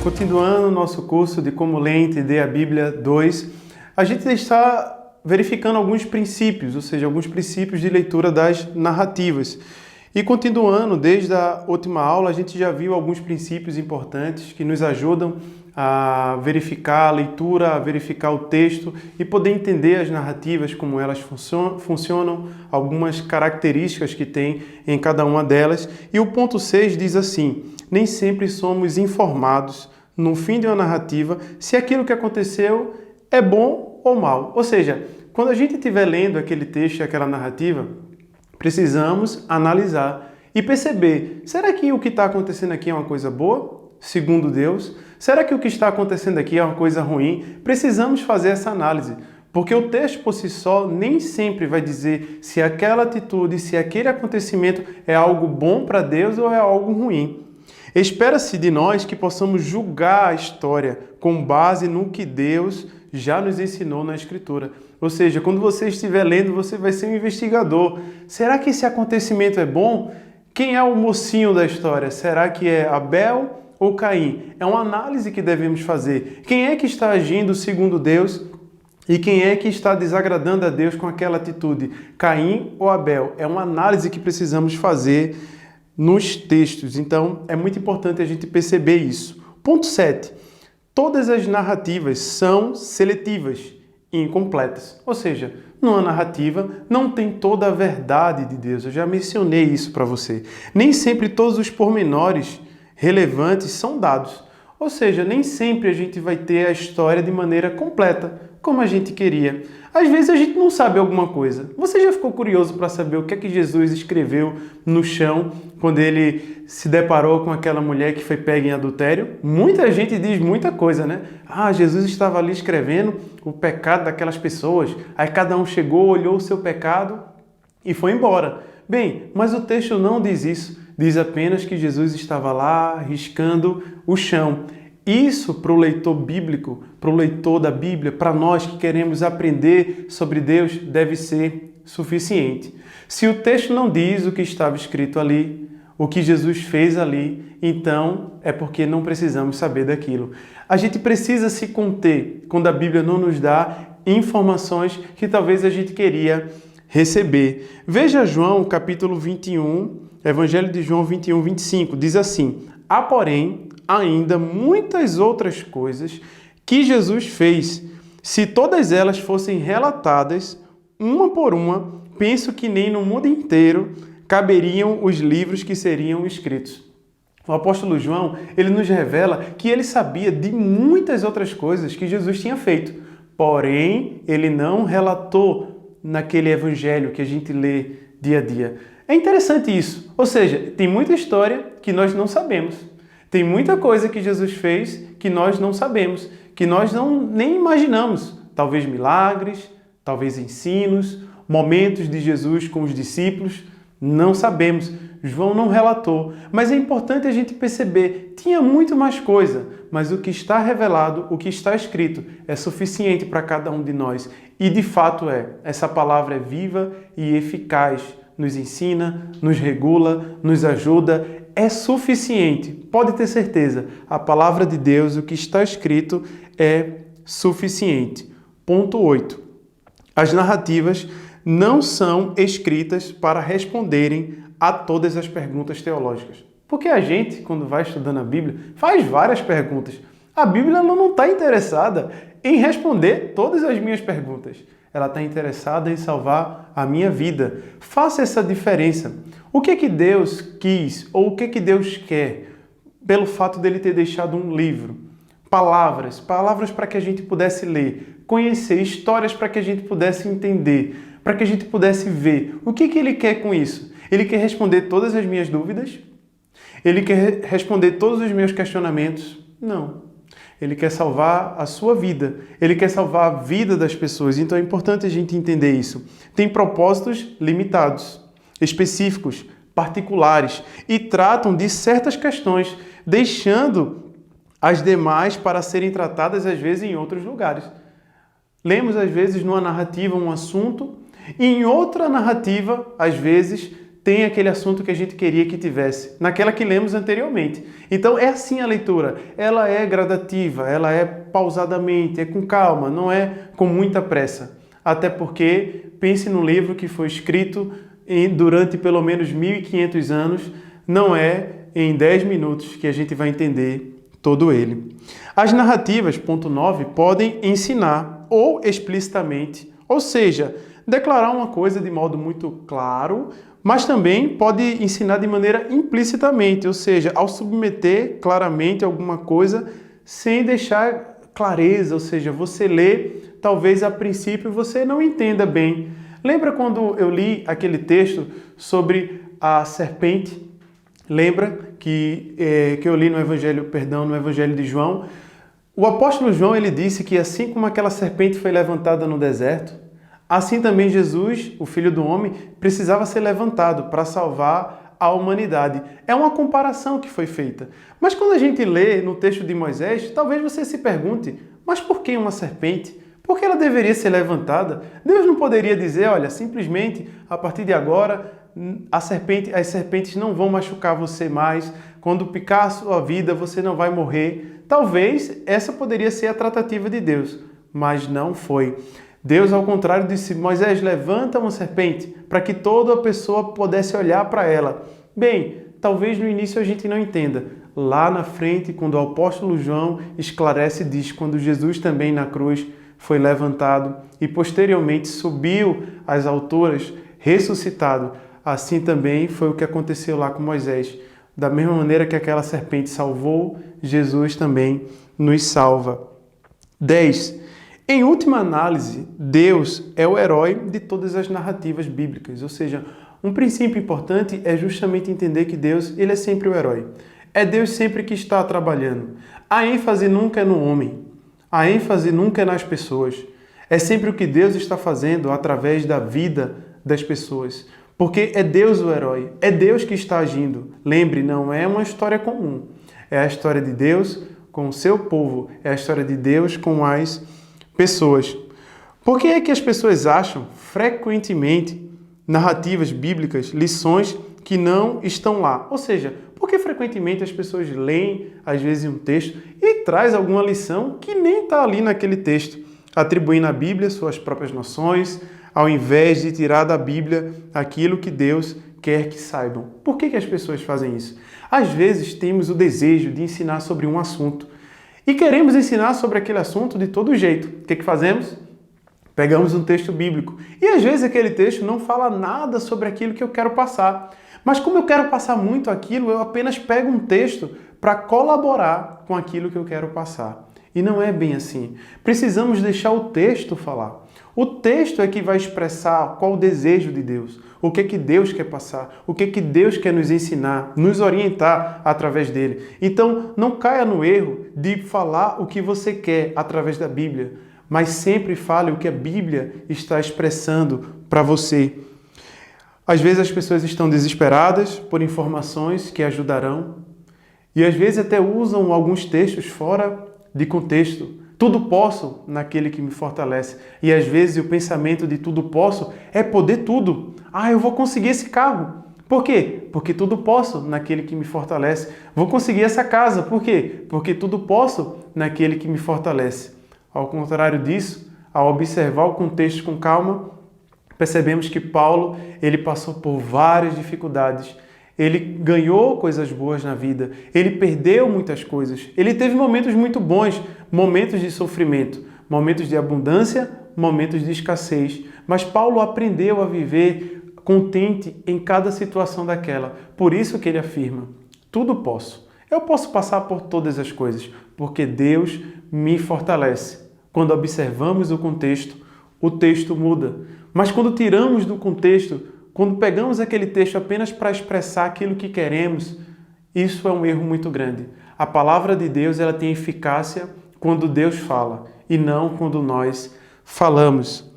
continuando o nosso curso de Como Ler e Entender a Bíblia 2, a gente está verificando alguns princípios, ou seja, alguns princípios de leitura das narrativas. E continuando, desde a última aula, a gente já viu alguns princípios importantes que nos ajudam a verificar a leitura, a verificar o texto e poder entender as narrativas, como elas funcionam, algumas características que tem em cada uma delas. E o ponto 6 diz assim: nem sempre somos informados no fim de uma narrativa se aquilo que aconteceu é bom ou mal. Ou seja, quando a gente estiver lendo aquele texto, aquela narrativa, precisamos analisar e perceber, será que o que está acontecendo aqui é uma coisa boa, segundo Deus? Será que o que está acontecendo aqui é uma coisa ruim? Precisamos fazer essa análise, porque o texto por si só nem sempre vai dizer se aquela atitude, se aquele acontecimento é algo bom para Deus ou é algo ruim. Espera-se de nós que possamos julgar a história com base no que Deus já nos ensinou na Escritura. Ou seja, quando você estiver lendo, você vai ser um investigador. Será que esse acontecimento é bom? Quem é o mocinho da história? Será que é Abel ou Caim? É uma análise que devemos fazer. Quem é que está agindo segundo Deus e quem é que está desagradando a Deus com aquela atitude? Caim ou Abel? É uma análise que precisamos fazer nos textos. Então, é muito importante a gente perceber isso. Ponto 7. Todas as narrativas são seletivas e incompletas. Ou seja, numa narrativa não tem toda a verdade de Deus. Eu já mencionei isso para você. Nem sempre todos os pormenores relevantes são dados. Ou seja, nem sempre a gente vai ter a história de maneira completa, como a gente queria. Às vezes a gente não sabe alguma coisa. Você já ficou curioso para saber o que é que Jesus escreveu no chão quando ele se deparou com aquela mulher que foi pega em adultério? Muita gente diz muita coisa, né? Ah, Jesus estava ali escrevendo o pecado daquelas pessoas. Aí cada um chegou, olhou o seu pecado e foi embora. Bem, mas o texto não diz isso. Diz apenas que Jesus estava lá riscando o chão. Isso para o leitor bíblico, para o leitor da Bíblia, para nós que queremos aprender sobre Deus, deve ser suficiente. Se o texto não diz o que estava escrito ali, o que Jesus fez ali, então é porque não precisamos saber daquilo. A gente precisa se conter quando a Bíblia não nos dá informações que talvez a gente queria receber. Veja João, capítulo 21, Evangelho de João 21, 25, diz assim: há, porém, ainda muitas outras coisas que Jesus fez. Se todas elas fossem relatadas, uma por uma, penso que nem no mundo inteiro caberiam os livros que seriam escritos. O apóstolo João, ele nos revela que ele sabia de muitas outras coisas que Jesus tinha feito, porém, ele não relatou naquele evangelho que a gente lê dia a dia. É interessante isso, ou seja, tem muita história que nós não sabemos. Tem muita coisa que Jesus fez que nós não sabemos, que nós nem imaginamos. Talvez milagres, talvez ensinos, momentos de Jesus com os discípulos, não sabemos. João não relatou, mas é importante a gente perceber, tinha muito mais coisa, mas o que está revelado, o que está escrito, é suficiente para cada um de nós. E de fato essa palavra é viva e eficaz, nos ensina, nos regula, nos ajuda, é suficiente. Pode ter certeza, a palavra de Deus, o que está escrito, é suficiente. Ponto 8. As narrativas não são escritas para responderem a todas as perguntas teológicas. Porque a gente, quando vai estudando a Bíblia, faz várias perguntas. A Bíblia não está interessada em responder todas as minhas perguntas. Ela está interessada em salvar a minha vida. Faça essa diferença. O que é que Deus quis ou o que é que Deus quer pelo fato dele ter deixado um livro? Palavras para que a gente pudesse ler, conhecer, histórias para que a gente pudesse entender, para que a gente pudesse ver. O que ele quer com isso? Ele quer responder todas as minhas dúvidas? Ele quer responder todos os meus questionamentos? Não. Ele quer salvar a sua vida. Ele quer salvar a vida das pessoas. Então é importante a gente entender isso. Tem propósitos limitados, específicos, particulares e tratam de certas questões, deixando as demais para serem tratadas às vezes em outros lugares. Lemos às vezes numa narrativa um assunto e em outra narrativa, às vezes, tem aquele assunto que a gente queria que tivesse, naquela que lemos anteriormente. Então é assim a leitura, ela é gradativa, ela é pausadamente, é com calma, não é com muita pressa. Até porque, pense no livro que foi escrito durante pelo menos 1500 anos, não é em 10 minutos que a gente vai entender todo ele. As narrativas, ponto 9, podem ensinar ou explicitamente, ou seja, declarar uma coisa de modo muito claro, mas também pode ensinar de maneira implicitamente, ou seja, ao submeter claramente alguma coisa sem deixar clareza, ou seja, você lê, talvez a princípio você não entenda bem. Lembra quando eu li aquele texto sobre a serpente? Lembra que eu li no Evangelho de João? O apóstolo João, ele disse que assim como aquela serpente foi levantada no deserto, assim também Jesus, o Filho do Homem, precisava ser levantado para salvar a humanidade. É uma comparação que foi feita. Mas quando a gente lê no texto de Moisés, talvez você se pergunte, mas por que uma serpente? Por que ela deveria ser levantada? Deus não poderia dizer, olha, simplesmente, a partir de agora, as serpentes não vão machucar você mais, quando picar a sua vida, você não vai morrer. Talvez essa poderia ser a tratativa de Deus, mas não foi. Deus, ao contrário, disse, Moisés, levanta uma serpente para que toda pessoa pudesse olhar para ela. Bem, talvez no início a gente não entenda. Lá na frente, quando o apóstolo João esclarece e diz, quando Jesus também na cruz foi levantado e posteriormente subiu às alturas, ressuscitado, assim também foi o que aconteceu lá com Moisés. Da mesma maneira que aquela serpente salvou, Jesus também nos salva. 10. Em última análise, Deus é o herói de todas as narrativas bíblicas. Ou seja, um princípio importante é justamente entender que Deus, ele é sempre o herói. É Deus sempre que está trabalhando. A ênfase nunca é no homem. A ênfase nunca é nas pessoas. É sempre o que Deus está fazendo através da vida das pessoas. Porque é Deus o herói. É Deus que está agindo. Lembre, não é uma história comum. É a história de Deus com o seu povo. É a história de Deus com as pessoas. Por que é que as pessoas acham frequentemente narrativas bíblicas, lições que não estão lá? Ou seja, por que frequentemente as pessoas leem, às vezes, um texto e traz alguma lição que nem está ali naquele texto, atribuindo à Bíblia suas próprias noções, ao invés de tirar da Bíblia aquilo que Deus quer que saibam? Por que as pessoas fazem isso? Às vezes temos o desejo de ensinar sobre um assunto e queremos ensinar sobre aquele assunto de todo jeito. O que fazemos? Pegamos um texto bíblico. E às vezes aquele texto não fala nada sobre aquilo que eu quero passar. Mas como eu quero passar muito aquilo, eu apenas pego um texto para colaborar com aquilo que eu quero passar. E não é bem assim. Precisamos deixar o texto falar. O texto é que vai expressar qual o desejo de Deus, o que Deus quer passar, o que Deus quer nos ensinar, nos orientar através dele. Então, não caia no erro de falar o que você quer através da Bíblia, mas sempre fale o que a Bíblia está expressando para você. Às vezes as pessoas estão desesperadas por informações que ajudarão e às vezes até usam alguns textos fora de contexto. Tudo posso naquele que me fortalece. E às vezes o pensamento de tudo posso é poder tudo. Eu vou conseguir esse carro. Por quê? Porque tudo posso naquele que me fortalece. Vou conseguir essa casa. Por quê? Porque tudo posso naquele que me fortalece. Ao contrário disso, ao observar o contexto com calma, percebemos que Paulo, ele passou por várias dificuldades. Ele ganhou coisas boas na vida, ele perdeu muitas coisas, ele teve momentos muito bons, momentos de sofrimento, momentos de abundância, momentos de escassez. Mas Paulo aprendeu a viver contente em cada situação daquela. Por isso que ele afirma, tudo posso. Eu posso passar por todas as coisas, porque Deus me fortalece. Quando observamos o texto muda. Mas quando tiramos do contexto, quando pegamos aquele texto apenas para expressar aquilo que queremos, isso é um erro muito grande. A palavra de Deus, ela tem eficácia quando Deus fala e não quando nós falamos.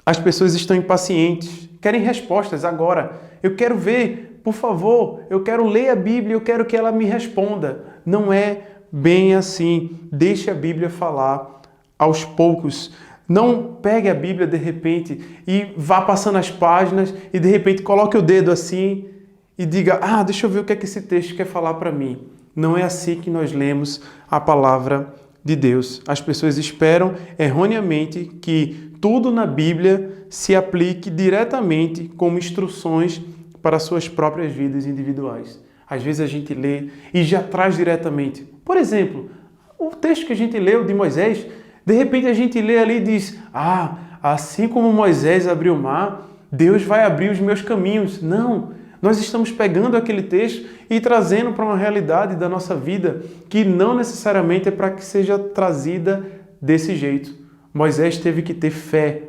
As pessoas estão impacientes, querem respostas agora. Eu quero ver, por favor, eu quero ler a Bíblia, eu quero que ela me responda. Não é bem assim. Deixe a Bíblia falar aos poucos. Não pegue a Bíblia de repente e vá passando as páginas e de repente coloque o dedo assim e diga, deixa eu ver o que é que esse texto quer falar para mim. Não é assim que nós lemos a palavra de Deus. As pessoas esperam erroneamente que tudo na Bíblia se aplique diretamente como instruções para suas próprias vidas individuais. Às vezes a gente lê e já traz diretamente. Por exemplo, o texto que a gente leu de Moisés, de repente a gente lê ali e diz, assim como Moisés abriu o mar, Deus vai abrir os meus caminhos. Não, nós estamos pegando aquele texto e trazendo para uma realidade da nossa vida que não necessariamente é para que seja trazida desse jeito. Moisés teve que ter fé,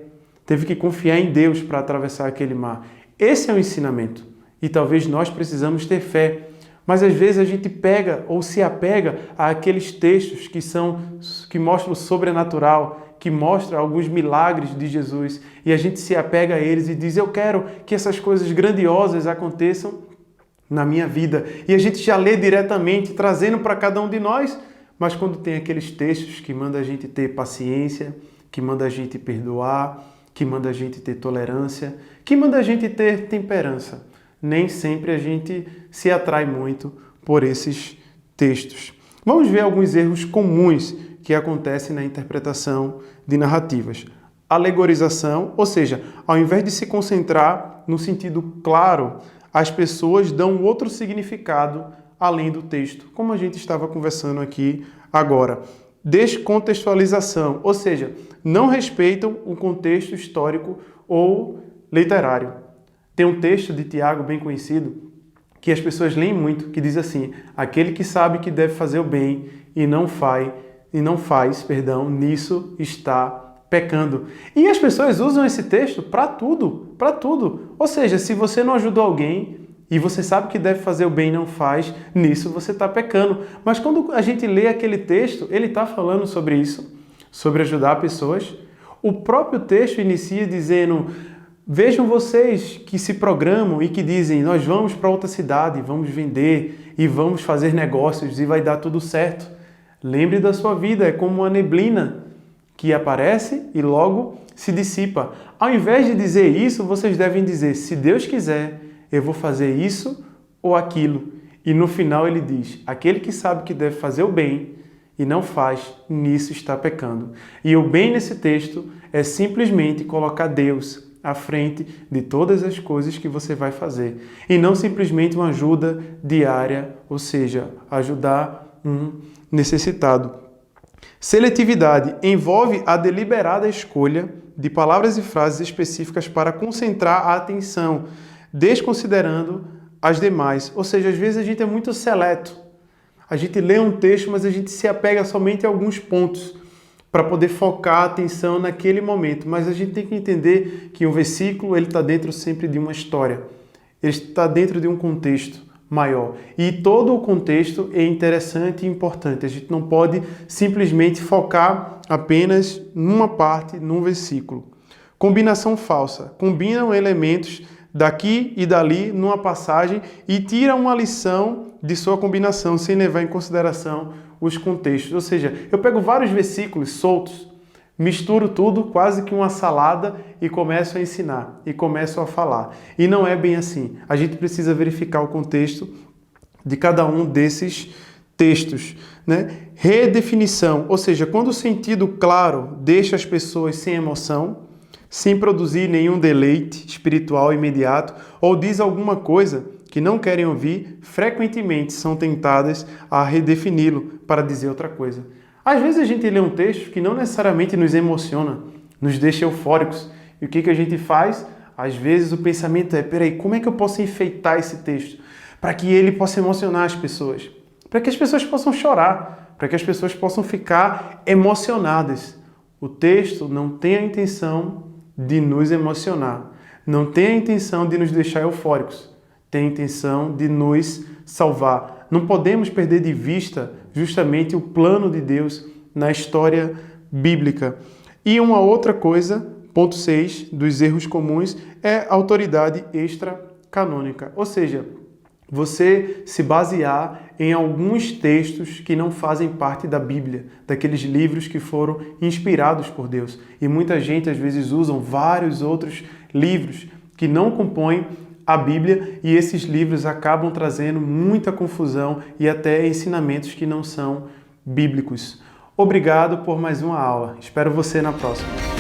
teve que confiar em Deus para atravessar aquele mar. Esse é o ensinamento. E talvez nós precisamos ter fé. Mas às vezes a gente pega ou se apega àqueles textos que mostram o sobrenatural, que mostram alguns milagres de Jesus, e a gente se apega a eles e diz, eu quero que essas coisas grandiosas aconteçam na minha vida. E a gente já lê diretamente, trazendo para cada um de nós, mas quando tem aqueles textos que mandam a gente ter paciência, que mandam a gente perdoar, que mandam a gente ter tolerância, que mandam a gente ter temperança, nem sempre a gente se atrai muito por esses textos. Vamos ver alguns erros comuns que acontecem na interpretação de narrativas. Alegorização, ou seja, ao invés de se concentrar no sentido claro, as pessoas dão outro significado além do texto, como a gente estava conversando aqui agora. Descontextualização, ou seja, não respeitam o contexto histórico ou literário. Tem um texto de Tiago bem conhecido que as pessoas leem muito, que diz assim, aquele que sabe que deve fazer o bem e não faz, nisso está pecando. E as pessoas usam esse texto para tudo, para tudo. Ou seja, se você não ajudou alguém e você sabe que deve fazer o bem e não faz, nisso você está pecando. Mas quando a gente lê aquele texto, ele está falando sobre isso, sobre ajudar pessoas. O próprio texto inicia dizendo, vejam vocês que se programam e que dizem, nós vamos para outra cidade, vamos vender e vamos fazer negócios e vai dar tudo certo. Lembre da sua vida, é como uma neblina que aparece e logo se dissipa. Ao invés de dizer isso, vocês devem dizer, se Deus quiser, eu vou fazer isso ou aquilo. E no final ele diz, aquele que sabe que deve fazer o bem e não faz, nisso está pecando. E o bem nesse texto é simplesmente colocar Deus à frente de todas as coisas que você vai fazer. E não simplesmente uma ajuda diária, ou seja, ajudar um necessitado. Seletividade envolve a deliberada escolha de palavras e frases específicas para concentrar a atenção, desconsiderando as demais. Ou seja, às vezes a gente é muito seleto. A gente lê um texto, mas a gente se apega somente a alguns pontos para poder focar a atenção naquele momento. Mas a gente tem que entender que um versículo ele está dentro sempre de uma história. Ele está dentro de um contexto maior. E todo o contexto é interessante e importante. A gente não pode simplesmente focar apenas numa parte, num versículo. Combinação falsa. Combinam elementos daqui e dali numa passagem e tiram uma lição de sua combinação sem levar em consideração os contextos. Ou seja, eu pego vários versículos soltos, misturo tudo, quase que uma salada, e começo a ensinar, e começo a falar. E não é bem assim. A gente precisa verificar o contexto de cada um desses textos, né? Redefinição, ou seja, quando o sentido claro deixa as pessoas sem emoção, sem produzir nenhum deleite espiritual imediato, ou diz alguma coisa que não querem ouvir, frequentemente são tentadas a redefini-lo para dizer outra coisa. Às vezes a gente lê um texto que não necessariamente nos emociona, nos deixa eufóricos. E o que a gente faz? Às vezes o pensamento é, peraí, como é que eu posso enfeitar esse texto? Para que ele possa emocionar as pessoas. Para que as pessoas possam chorar. Para que as pessoas possam ficar emocionadas. O texto não tem a intenção de nos emocionar. Não tem a intenção de nos deixar eufóricos. Tem a intenção de nos salvar. Não podemos perder de vista justamente o plano de Deus na história bíblica. E uma outra coisa, ponto 6 dos erros comuns, é autoridade extracanônica. Ou seja, você se basear em alguns textos que não fazem parte da Bíblia, daqueles livros que foram inspirados por Deus. E muita gente às vezes usa vários outros livros que não compõem a Bíblia, e esses livros acabam trazendo muita confusão e até ensinamentos que não são bíblicos. Obrigado por mais uma aula. Espero você na próxima.